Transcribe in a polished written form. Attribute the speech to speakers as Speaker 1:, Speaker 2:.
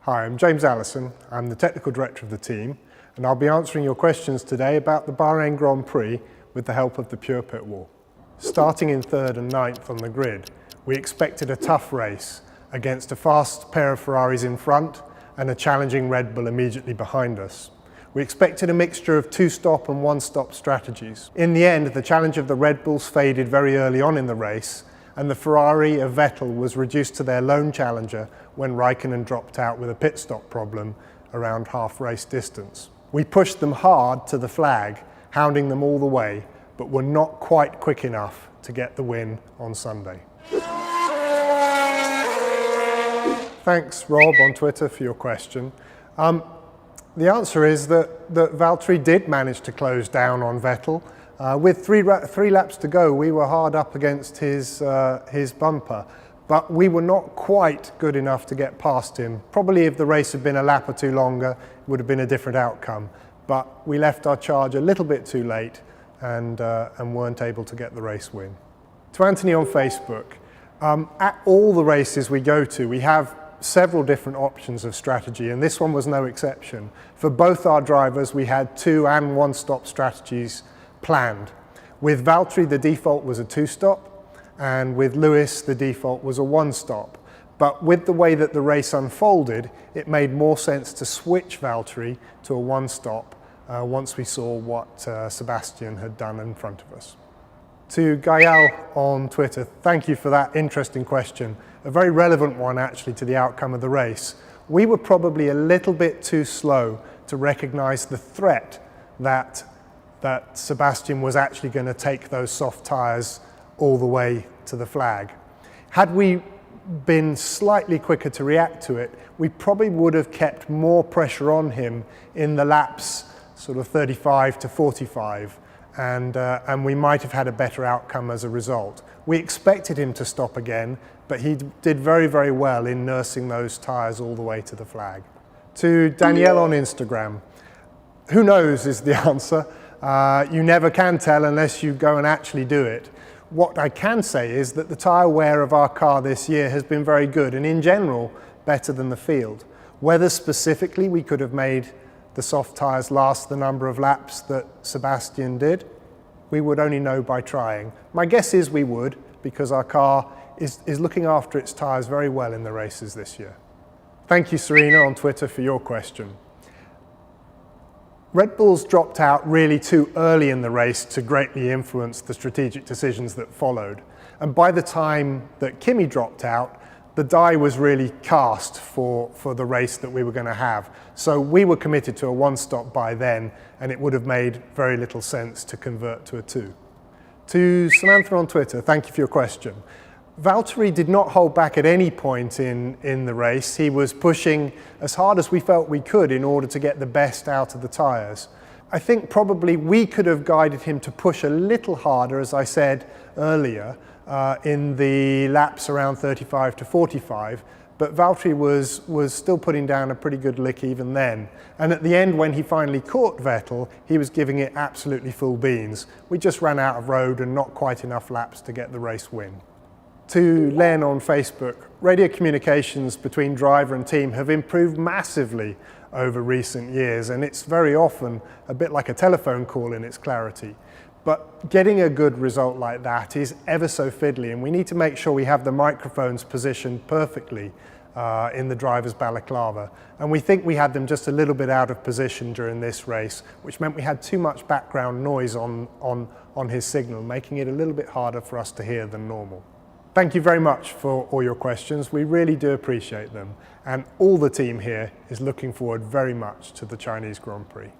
Speaker 1: Hi, I'm James Allison. I'm the Technical Director of the team, and I'll be answering your questions today about the Bahrain Grand Prix with the help of the Pure Pit Wall. Starting in 3rd and 9th on the grid, we expected a tough race against a fast pair of Ferraris in front and a challenging Red Bull immediately behind us. We expected a mixture of two-stop and one-stop strategies. In the end, the challenge of the Red Bulls faded very early on in the race, and the Ferrari of Vettel was reduced to their lone challenger when Raikkonen dropped out with a pit stop problem around half race distance. We pushed them hard to the flag, hounding them all the way, but were not quite quick enough to get the win on Sunday. Thanks, Rob, on Twitter for your question. The answer is that Valtteri did manage to close down on Vettel. With three laps to go, we were hard up against his bumper, but we were not quite good enough to get past him. Probably if the race had been a lap or two longer, it would have been a different outcome. But we left our charge a little bit too late and weren't able to get the race win. To Anthony on Facebook, at all the races we go to, we have several different options of strategy, and this one was no exception. For both our drivers, we had 2- and 1-stop strategies planned. With Valtteri, the default was a 2-stop, and with Lewis, the default was a 1-stop. But with the way that the race unfolded, it made more sense to switch Valtteri to a 1-stop once we saw what Sebastian had done in front of us. To Gael on Twitter, thank you for that interesting question. A very relevant one actually to the outcome of the race. We were probably a little bit too slow to recognise the threat that Sebastian was actually going to take those soft tyres all the way to the flag. Had we been slightly quicker to react to it, we probably would have kept more pressure on him in the laps sort of 35 to 45. And we might have had a better outcome as a result. We expected him to stop again, but he did very, very well in nursing those tyres all the way to the flag. To Danielle on Instagram, who knows is the answer. You never can tell unless you go and actually do it. What I can say is that the tyre wear of our car this year has been very good, and in general, better than the field. Whether specifically we could have made the soft tyres last the number of laps that Sebastian did, we would only know by trying. My guess is we would, because our car is looking after its tyres very well in the races this year. Thank you, Serena, on Twitter for your question. Red Bulls dropped out really too early in the race to greatly influence the strategic decisions that followed. And by the time that Kimi dropped out, the die was really cast for the race that we were going to have. So we were committed to a 1-stop by then, and it would have made very little sense to convert to a 2. To Samantha on Twitter, thank you for your question. Valtteri did not hold back at any point in the race. He was pushing as hard as we felt we could in order to get the best out of the tyres. I think probably we could have guided him to push a little harder, as I said earlier, in the laps around 35 to 45, but Valtteri was still putting down a pretty good lick even then. And at the end, when he finally caught Vettel, he was giving it absolutely full beans. We just ran out of road and not quite enough laps to get the race win. To Len on Facebook, radio communications between driver and team have improved massively over recent years, and it's very often a bit like a telephone call in its clarity. But getting a good result like that is ever so fiddly, and we need to make sure we have the microphones positioned perfectly in the driver's balaclava. And we think we had them just a little bit out of position during this race, which meant we had too much background noise on his signal, making it a little bit harder for us to hear than normal. Thank you very much for all your questions. We really do appreciate them. And all the team here is looking forward very much to the Chinese Grand Prix.